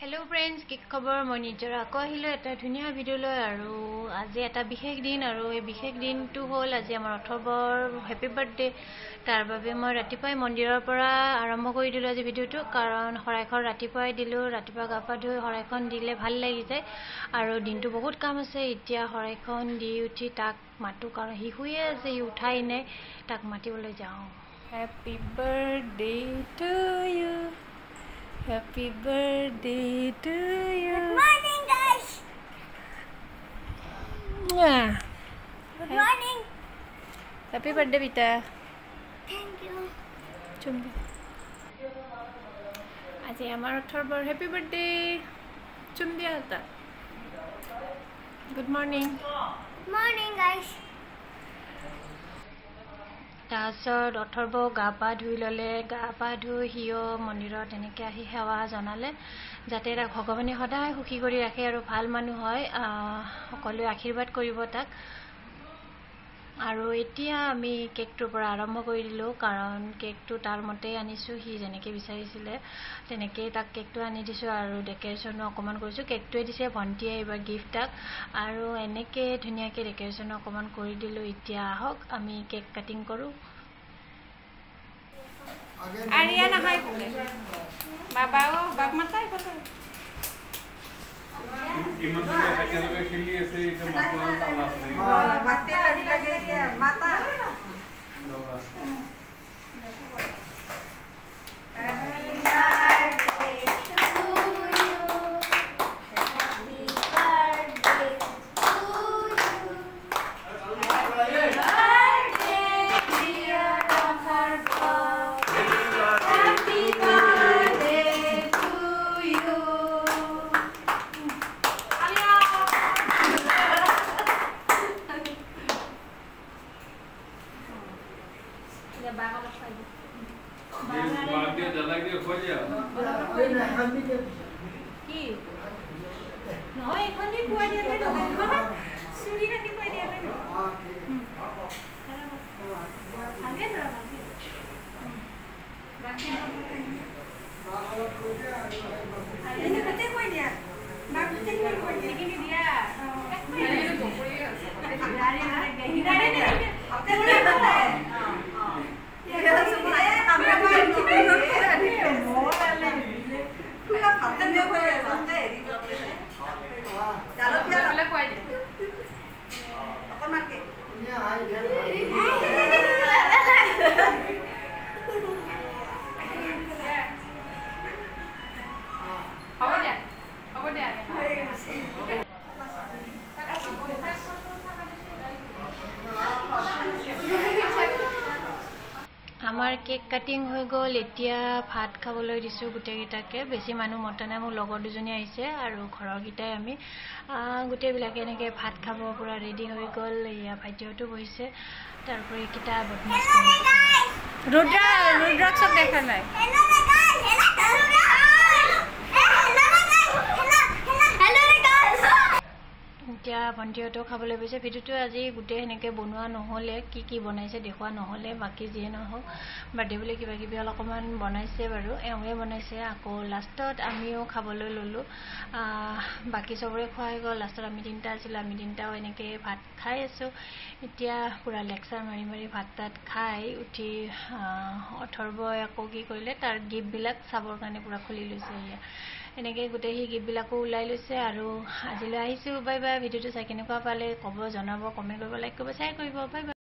Hello friends की खबर मैं निजर आको आहिलो एटा धुनिया भिडिओ লৈ আৰু আজি এটা বিশেষ দিন আৰু এই বিশেষ দিনটো হ'ল আজি আমাৰ 18 হেপি বাৰ্থডে তাৰ বাবে মই ৰাতিপুৱাই মন্দিৰৰ পৰা আৰম্ভ কৰি দিলো আজি ভিডিওটো কাৰণ হৰাইখন ৰাতিপুৱাই দিলো ৰাতিপুৱা গাপা ধুই হৰাইখন দিলে ভাল লাগি যায় আৰু দিনটো বহুত কাম আছে এতিয়া হৰাইখন দি উঠি তাক মাতু কাৰণ হি শুই আছে হি উঠাই নাই তাক মাতিবলৈ যাওঁ Happy birthday to you Happy birthday to you. Good morning, guys. Good morning. Happy birthday, Vita. Thank you. Chumbi. Aji amar 18 happy birthday. Chumbi ata. Good morning. Good morning, guys. तासर 18 গা পা ধুই ললে গা পা ধুই হিও মন্দিৰত এনেকৈ আহি সেৱা জনালে যাতে তাক ভগৱানে সদায় সুখী কৰি ৰাখে আৰু ভাল মানুহ হয় সকলোৱে আশীৰ্বাদ কৰিব তাক আৰু এতিয়া আমি কেকটোৰ পৰা আৰম্ভ কৰি দিলো কাৰণ কেকটো তাৰ মতে আনিছো হি যেনেকৈ বিচাৰিছিলে তেনেকৈ তাক কেকটো আনি দিছো আৰু ডেকৰেশ্যনো অকমান কৰিছো কেকটোৱে দিছে ভন্টিয়ে এবাৰ গিফ্টক আৰু এনেকৈ ধুনিয়াকৈ ডেকৰেশ্যন অকমান কৰি দিলো এতিয়া আহক আমি কেক কাটিং কৰো Ariana hai bole baba o bab matai bole इमन तो क्या लगे खेली ऐसे एक मतलब ताला से मत्ते लगे ये माता बाकी जला के खो जा की নহয় এখনি কুয়া দিয়া নাই নহয় চুৰি ৰাতি কুয়া দিয়া নাই আগে ধৰা বাকি আগে কতে কুয়া দিয়া বাকি কতে কুয়া দিয়া কি দিয়া আরে বপরি আছে গাড়ি গাড়ি গাড়ি হতে বলে আমাৰ কেক কাটিং হৈ গল এতিয়া ভাত খাবলৈ দিছো গুটে গিটাকে বেছি মানুহ মটনা মোৰ লগৰ দুজনী আহিছে আৰু ঘৰৰ গিটাই আমি গুটে বিলাকে এনেকৈ ভাত খাব পুৰা ৰেডি হৈ গল ইয়া ভাইটিওটো বহিছে তাৰপৰি কিটা বদমাছ ৰুদ্ৰাক সব দেখা নাই Hello, guys. Hello, guys. এতিয়া ভন্টিওটো খাবলৈ বহিছে ভিডিওটো আজি গুটে এনেকৈ বনোৱা নহলে কি বনাইছে দেখুৱা নহলে বাকি যিয়ে নহওক বাৰ্থডে বুলি কিবা কিবি অলপমান বনাইছে বাৰু এওঁৱে বনাইছে আকৌ লাষ্টত আমিও খাবলৈ ললো বাকি সবৰে খোৱা হৈ গল লাষ্টত আমি তিনটা আছিল আমি তিনটাও এনেকৈ ভাত খাই আছো এতিয়া পুৰা লেকচাৰ মাৰি মাৰি ভাত তাত খাই উঠি অথৰ্বই আকৌ কি কৰিলে তাৰ গিফ্ট বিলাক চাবৰ কাৰণে পুৰা খুলি লৈছে এনেকৈ গোটেই হি গিফ্ট বিলাকো ওলাই লৈছে আৰু আজিলৈ আহিছো বাই বাই ভিডিওটো চাই কেনেকুৱা পালে ক'ব জনাব কমেন্ট কৰিব লাইক কৰিব শ্বেয়াৰ কৰিব বাই বাই